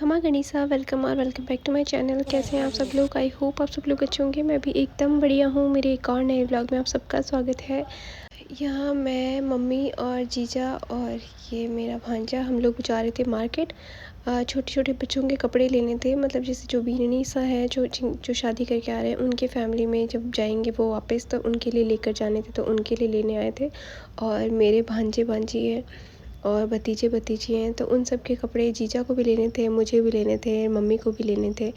खमा गनीसा वेलकम और welcome back to my channel. कैसे हैं आप सब लोग? आई होप आप सब लोग अच्छे होंगे। मैं भी एकदम बढ़िया हूँ। मेरे एक और नए व्लॉग में आप सबका स्वागत है। यहाँ मैं, मम्मी और जीजा और ये मेरा भांजा, हम लोग जा रहे थे मार्केट। छोटे छोटे बच्चों के कपड़े लेने थे, मतलब जैसे जो बीनी सा है, जो शादी करके आ रहे हैं, उनके फैमिली में जब जाएंगे वो वापस, तो उनके लिए लेकर जाने थे, तो उनके लिए लेने आए थे। और मेरे भांजे भांजी हैं और भतीजे भतीजी हैं, तो उन सब के कपड़े जीजा को भी लेने थे, मुझे भी लेने थे, मम्मी को भी लेने थे।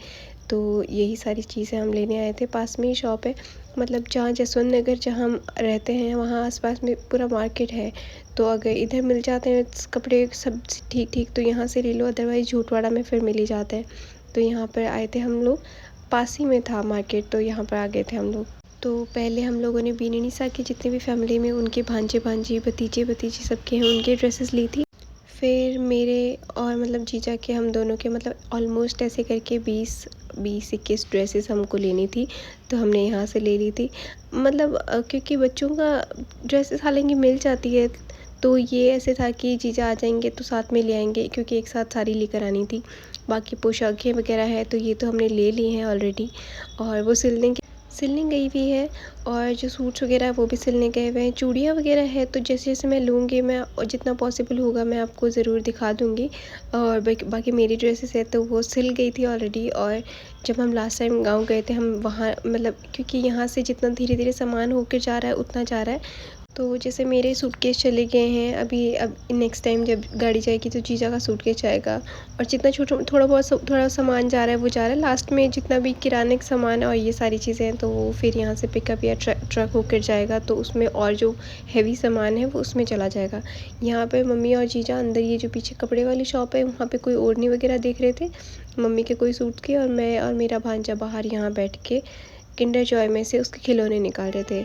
तो यही सारी चीज़ें हम लेने आए थे। पास में ही शॉप है, मतलब जहाँ जसवंत नगर जहाँ हम रहते हैं वहाँ आसपास में पूरा मार्केट है। तो अगर इधर मिल जाते हैं कपड़े सब ठीक ठीक तो यहाँ से ले लो, अदरवाइज़ झूठवाड़ा में फिर मिल ही जाते हैं। तो यहाँ पर आए थे हम लोग, पास ही में था मार्केट, तो यहाँ पर आ गए थे हम लोग। तो पहले हम लोगों ने बीनी निसा की जितने भी फैमिली में उनके भांजे भांजी भतीजे भतीजी सबके हैं उनके ड्रेसेस ली थी। फिर मेरे और मतलब जीजा के, हम दोनों के, मतलब ऑलमोस्ट ऐसे करके 20-21 ड्रेसेस हमको लेनी थी। तो हमने यहाँ से ले ली थी, मतलब क्योंकि बच्चों का ड्रेसेस हालांकि मिल जाती है, तो ये ऐसे था कि जीजा आ जाएंगे तो साथ में ले आएंगे, क्योंकि एक साथ सारी लेकर आनी थी। बाकी पोशाकें वगैरह है तो ये तो हमने ले ली हैं ऑलरेडी, और वो सिलने गई हुई है। और जो सूट्स वगैरह है वो भी सिलने गए हुए हैं। चूड़ियाँ वगैरह है तो जैसे जैसे मैं लूँगी, मैं जितना पॉसिबल होगा मैं आपको ज़रूर दिखा दूँगी। और बाकी मेरी ड्रेसेस है तो वो सिल गई थी ऑलरेडी। और जब हम लास्ट टाइम गाँव गए थे, हम वहाँ मतलब क्योंकि यहाँ से जितना धीरे धीरे सामान होकर जा रहा है उतना जा रहा है। तो जैसे मेरे सूटकेस चले गए हैं अभी, अब नेक्स्ट टाइम जब गाड़ी जाएगी तो जीजा का सूटकेस जाएगा। और जितना थोड़ा सामान जा रहा है वो जा रहा है। लास्ट में जितना भी किराने का सामान और ये सारी चीज़ें हैं तो वो फिर यहाँ से पिकअप या ट्रक होकर जाएगा, तो उसमें और जो हैवी सामान है वो उसमें चला जाएगा। यहाँ पे मम्मी और जीजा अंदर, ये जो पीछे कपड़े वाली शॉप है वहाँ पे कोई ओढ़नी वगैरह देख रहे थे, मम्मी के कोई सूट के, और मैं और मेरा भांजा बाहर यहाँ बैठ के किंडर जॉय में से उसके खिलौने निकाल रहे थे।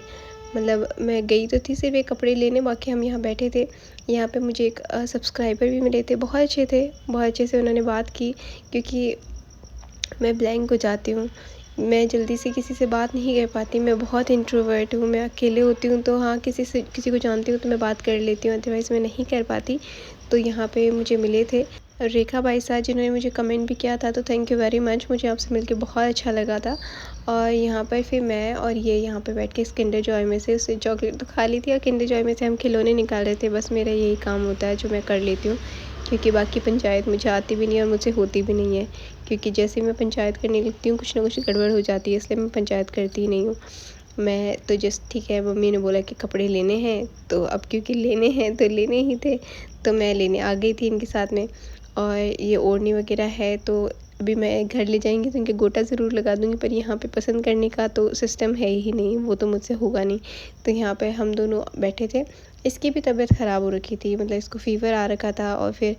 मतलब मैं गई तो थी सिर्फ एक कपड़े लेने, बाकी हम यहाँ बैठे थे। यहाँ पे मुझे एक सब्सक्राइबर भी मिले थे, बहुत अच्छे थे, बहुत अच्छे से उन्होंने बात की। क्योंकि मैं ब्लैंक हो जाती हूँ, मैं जल्दी से किसी से बात नहीं कर पाती, मैं बहुत इंट्रोवर्ट हूँ। मैं अकेले होती हूँ तो हाँ, किसी को जानती हूँ तो मैं बात कर लेती हूँ, अदरवाइज़ मैं नहीं कर पाती। तो यहाँ पे मुझे मिले थे रेखा भाई साहब, जिन्होंने मुझे कमेंट भी किया था, तो थैंक यू वेरी मच, मुझे आपसे मिलके बहुत अच्छा लगा था। और यहाँ पर फिर मैं और ये यहाँ पे बैठ के इस किंडर जॉय में से उससे चॉकलेट तो खा ली थी, और किंडर जॉय में से हम खिलौने निकाल रहे थे। बस मेरा यही काम होता है जो मैं कर लेती हूँ, क्योंकि बाकी पंचायत मुझे आती भी नहीं है और मुझसे होती भी नहीं है। क्योंकि जैसे मैं पंचायत करने लगती हूँ कुछ ना कुछ गड़बड़ हो जाती है, इसलिए मैं पंचायत करती ही नहीं हूँ। मैं तो जस्ट ठीक है, मम्मी ने बोला कि कपड़े लेने हैं तो अब क्योंकि लेने हैं तो लेने ही थे, तो मैं लेने आ गई थी इनके साथ में। और ये ओढ़नी वगैरह है तो अभी मैं घर ले जाएंगी तो इनके गोटा ज़रूर लगा दूँगी, पर यहाँ पे पसंद करने का तो सिस्टम है ही नहीं, वो तो मुझसे होगा नहीं। तो यहाँ पे हम दोनों बैठे थे। इसकी भी तबीयत ख़राब हो रखी थी, मतलब इसको फ़ीवर आ रखा था, और फिर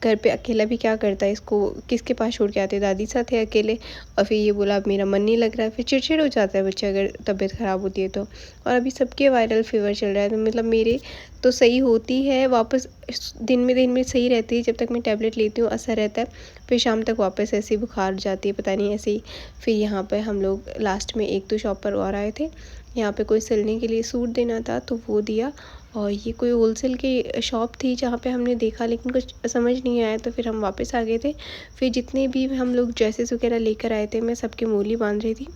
घर पे अकेला भी क्या करता है, इसको किसके पास छोड़ के आते, दादी साथ है अकेले। और फिर ये बोला अब मेरा मन नहीं लग रहा है, फिर चिड़चिड़ हो जाता है बच्चा अगर तबीयत ख़राब होती है तो। और अभी सबके वायरल फ़ीवर चल रहा है, तो मतलब मेरे तो सही होती है वापस, दिन में सही रहती है, जब तक मैं टैबलेट लेती हूँ असर रहता है। फिर शाम तक वापस ऐसे ही बुखार जाती है, पता नहीं ऐसे ही। फिर यहाँ पर हम लोग लास्ट में 1-2 शॉप पर और आए थे। यहाँ पे कोई सिलने के लिए सूट देना था तो वो दिया। और ये कोई होलसेल की शॉप थी जहाँ पे हमने देखा, लेकिन कुछ समझ नहीं आया, तो फिर हम वापस आ गए थे। फिर जितने भी हम लोग ड्रेसेस वगैरह लेकर आए थे मैं सबके मूली बांध रही थी,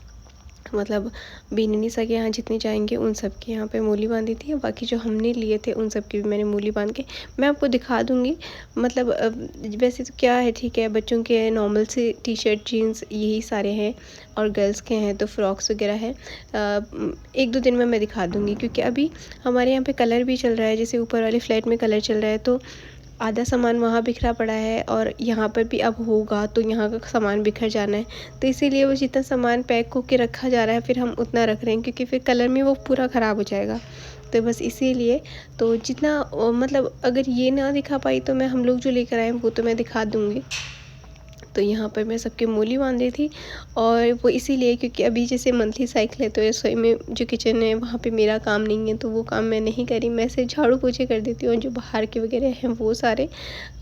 मतलब बीनी निसा के यहाँ जितने जाएंगे उन सब के यहाँ पे मूली बांधी थी। बाकी जो हमने लिए थे उन सब की भी मैंने मूली बांध के, मैं आपको दिखा दूँगी। मतलब वैसे तो क्या है, ठीक है, बच्चों के नॉर्मल से टी शर्ट जीन्स यही सारे हैं, और गर्ल्स के हैं तो फ्रॉक्स वगैरह है। 1-2 दिन में मैं दिखा दूँगी, क्योंकि अभी हमारे यहाँ पे कलर भी चल रहा है, जैसे ऊपर वाले फ्लैट में कलर चल रहा है, तो आधा सामान वहाँ बिखरा पड़ा है, और यहाँ पर भी अब होगा तो यहाँ का सामान बिखर जाना है। तो इसीलिए वो जितना सामान पैक होके रखा जा रहा है फिर हम उतना रख रहे हैं, क्योंकि फिर कलर में वो पूरा ख़राब हो जाएगा। तो बस इसीलिए, तो जितना मतलब अगर ये ना दिखा पाई तो मैं, हम लोग जो लेकर आए वो तो मैं दिखा दूँगी। तो यहाँ पर मैं सबके मूली बांध रही थी, और वो इसीलिए क्योंकि अभी जैसे मंथली साइकिल है, तो रसोई में जो किचन है वहाँ पे मेरा काम नहीं है, तो वो काम मैं नहीं करी, मैं सिर्फ झाड़ू पोछे कर देती हूँ, जो बाहर के वगैरह हैं वो सारे,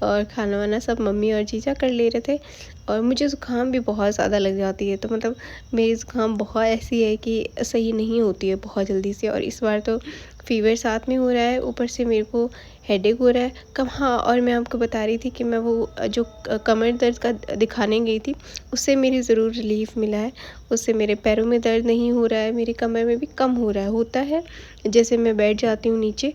और खाना वाना सब मम्मी और जीजा कर ले रहे थे। और मुझे ज़ुकाम भी बहुत ज़्यादा लग जाती है, तो मतलब मेरी ज़ुकाम बहुत ऐसी है कि सही नहीं होती है बहुत जल्दी से, और इस बार तो फ़ीवर साथ में हो रहा है, ऊपर से मेरे को हेडेक हो रहा है कम। हाँ, और मैं आपको बता रही थी कि मैं वो जो कमर दर्द का दिखाने गई थी, उससे मेरी ज़रूर रिलीफ़ मिला है। उससे मेरे पैरों में दर्द नहीं हो रहा है, मेरी कमर में भी कम हो रहा है। होता है जैसे मैं बैठ जाती हूँ नीचे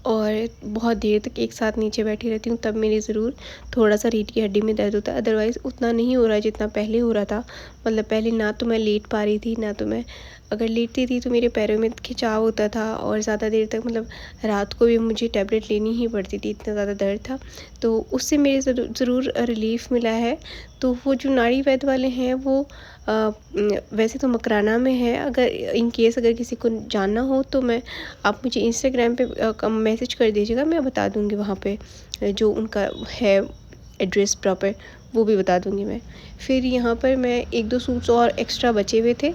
और बहुत देर तक एक साथ नीचे बैठी रहती हूँ, तब मेरी ज़रूर थोड़ा-सा रीढ़ की हड्डी में दर्द होता है। अदरवाइज़ उतना नहीं हो रहा है जितना पहले हो रहा था। मतलब पहले ना तो मैं लेट पा रही थी, ना तो मैं अगर लेटती थी तो मेरे पैरों में खिंचाव होता था और ज़्यादा देर तक, मतलब रात को भी मुझे टैबलेट लेनी ही पड़ती थी, इतना ज़्यादा दर्द था। तो उससे मेरे ज़रूर रिलीफ़ मिला है। तो वो जो नाड़ी वैद्य वाले हैं वो वैसे तो मकराना में है। अगर इन केस अगर किसी को जानना हो तो आप मुझे इंस्टाग्राम पे मैसेज कर दीजिएगा, मैं बता दूँगी वहाँ पे जो उनका है एड्रेस प्रॉपर, वो भी बता दूँगी मैं। फिर यहाँ पर मैं 1-2 सूट्स और एक्स्ट्रा बचे हुए थे।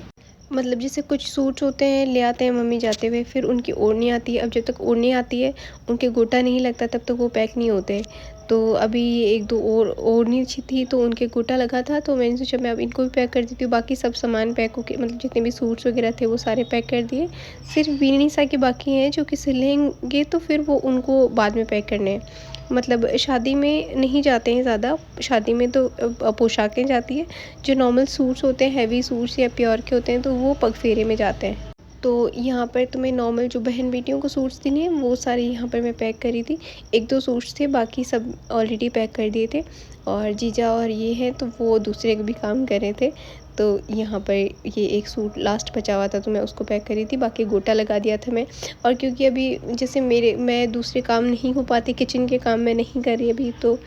मतलब जैसे कुछ सूट्स होते हैं, ले आते हैं मम्मी जाते हुए, फिर उनकी ओढ़नी आती है। अब जब तक ओढ़नी आती है, उनके गोटा नहीं लगता, तब तक वो पैक नहीं होते। तो अभी 1-2 और ओढ़नी थी तो उनके गोटा लगा था, तो मैंने सोचा मैं अब इनको भी पैक कर देती हूँ। बाकी सब सामान पैक होके, मतलब जितने भी सूट्स वगैरह थे वो सारे पैक कर दिए। सिर्फ बीनी सा के बाकी हैं जो कि सिलेंगे, तो फिर वो उनको बाद में पैक करने हैं। मतलब शादी में नहीं जाते हैं ज़्यादा, शादी में तो पोशाकें जाती हैं। जो नॉर्मल सूट्स होते हैं, हैवी सूट्स या प्योर के होते हैं, तो वो पग फेरे में जाते हैं। तो यहाँ पर तुम्हें नॉर्मल जो बहन बेटियों को सूट्स देने हैं वो सारे यहाँ पर मैं पैक करी थी। 1-2 सूट्स थे, बाकी सब ऑलरेडी पैक कर दिए थे। और जीजा और ये हैं तो वो दूसरे भी काम कर रहे थे। तो यहाँ पर ये एक सूट लास्ट बचा हुआ था तो मैं उसको पैक करी थी, बाकी गोटा लगा दिया था मैं। और क्योंकि अभी जैसे मैं दूसरे काम नहीं हो पाती, किचन के काम मैं नहीं कर रही अभी, तो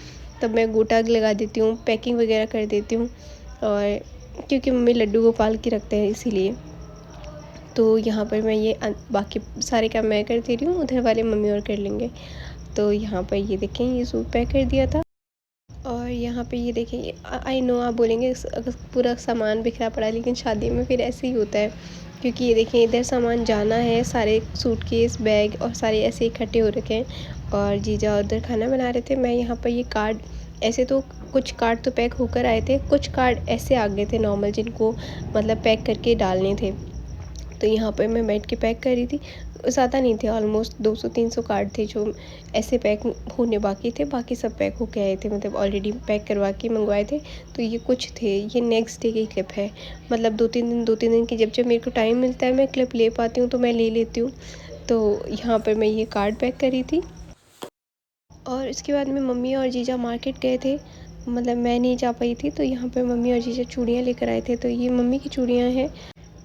तब मैं गोटा लगा देती हूँ, पैकिंग वगैरह कर देती हूँ। और क्योंकि मम्मी लड्डू गोपाल की रखते हैं इसीलिए। तो यहाँ पर मैं ये बाकी सारे काम मैं कर दे रही हूँ, उधर वाले मम्मी और कर लेंगे। तो यहाँ पर ये देखें, ये सूट पैक कर दिया था। और यहाँ पे ये देखें, आई नो आप बोलेंगे अगर पूरा सामान बिखरा पड़ा है, लेकिन शादी में फिर ऐसे ही होता है। क्योंकि ये देखें, इधर सामान जाना है, सारे सूटकेस बैग और सारे ऐसे इकट्ठे हो रखे हैं। और जीजा उधर खाना बना रहे थे। मैं यहाँ पर ये कार्ड, ऐसे तो कुछ कार्ड तो पैक होकर आए थे, कुछ कार्ड ऐसे आ गए थे नॉर्मल, जिनको मतलब पैक करके डालने थे। तो यहाँ पर मैं बैठ के पैक कर रही थी। ज़्यादा नहीं थे, ऑलमोस्ट 200-300 कार्ड थे जो ऐसे पैक होने बाकी थे, बाकी सब पैक होके आए थे, मतलब ऑलरेडी पैक करवा के मंगवाए थे। तो ये कुछ थे, ये नेक्स्ट डे की क्लिप है। मतलब 2-3 दिन की जब मेरे को टाइम मिलता है, मैं क्लिप ले पाती हूँ तो मैं ले लेती हूँ। तो यहाँ पर मैं ये कार्ड पैक करी थी। और इसके बाद में मम्मी और जीजा मार्केट गए थे, मतलब मैं नहीं जा पाई थी। तो यहाँ पर मम्मी और जीजा चूड़ियाँ लेकर आए थे। तो ये मम्मी की चूड़ियाँ हैं।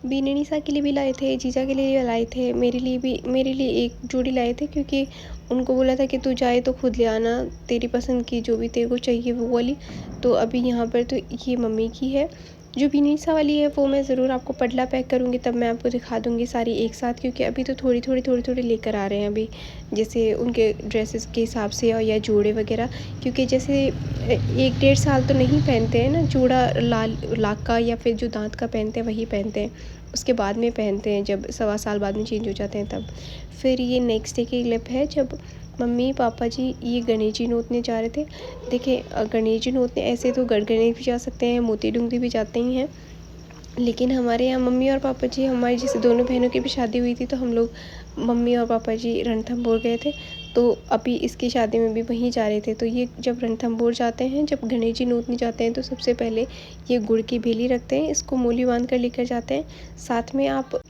बीननीसा के लिए भी लाए थे, जीजा के लिए लाए थे, मेरे लिए एक जोड़ी लाए थे, क्योंकि उनको बोला था कि तू जाए तो खुद ले आना, तेरी पसंद की जो भी तेरे को चाहिए वो वाली। तो अभी यहाँ पर तो ये मम्मी की है। जो बीननीसा वाली है वो मैं ज़रूर आपको पटला पैक करूँगी, तब मैं आपको दिखा दूँगी सारी एक साथ, क्योंकि अभी तो थोड़ी लेकर आ रहे हैं अभी, जैसे उनके ड्रेसेस के हिसाब से और या जोड़े वगैरह। क्योंकि जैसे 1-1.5 साल तो नहीं पहनते हैं ना जोड़ा, लाल लाख का या फिर जो दांत का पहनते हैं वही पहनते हैं, उसके बाद में पहनते हैं, जब 1.25 साल बाद में चेंज हो जाते हैं तब। फिर ये नेक्स्ट डे की क्लिप है, जब मम्मी पापा जी ये गणेश जी नोतने जा रहे थे। देखिए, गणेश जी नोतने ऐसे तो गढ़ भी जा सकते हैं, मोती डूंगरी भी जाते ही हैं, लेकिन हमारे यहाँ मम्मी और पापा जी, हमारी जैसे दोनों बहनों की भी शादी हुई थी, तो हम लोग मम्मी और पापा जी रणथंभौर गए थे। तो अभी इसकी शादी में भी वहीं जा रहे थे। तो ये जब रणथंभौर जाते हैं, जब गणेश जी नोतने जाते हैं, तो सबसे पहले ये गुड़ की भेली रखते हैं, इसको मोली बांध कर लेकर जाते हैं। साथ में आप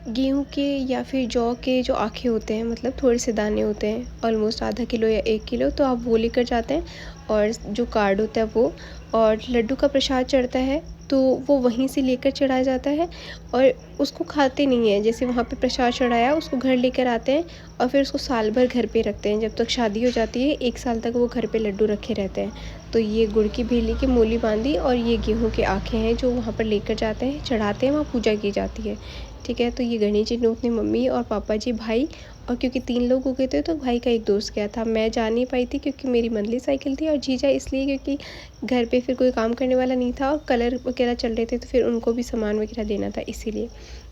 गेहूँ के या फिर जौ के जो आखे होते हैं, मतलब थोड़े से दाने होते हैं, ऑलमोस्ट आधा किलो या 1 किलो, तो आप वो लेकर जाते हैं। और जो कार्ड होता है वो, और लड्डू का प्रसाद चढ़ता है तो वो वहीं से लेकर चढ़ाया जाता है। और उसको खाते नहीं हैं, जैसे वहाँ पे प्रसाद चढ़ाया उसको घर लेकर आते हैं और फिर उसको साल भर घर पे रखते हैं, जब तक शादी हो जाती है 1 साल तक वो घर पे लड्डू रखे रहते हैं। तो ये गुड़ की भेली की मोली बांधी और ये गेहूँ के आखे हैं जो वहाँ पर लेकर जाते हैं, चढ़ाते हैं, वहाँ पूजा की जाती है। ठीक है, तो ये गणेश जी नोतने मम्मी और पापा जी, भाई, और क्योंकि 3 लोग हो गए थे तो भाई का एक दोस्त गया था। मैं जा नहीं पाई थी क्योंकि मेरी मंथली साइकिल थी, और जीजा इसलिए क्योंकि घर पे फिर कोई काम करने वाला नहीं था और कलर वगैरह चल रहे थे, तो फिर उनको भी सामान वगैरह देना था इसीलिए।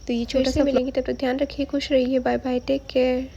तो ये छोटा सा मिलेंगे, तब तक ध्यान रखिए, खुश रहिए, बाय बाय, टेक केयर।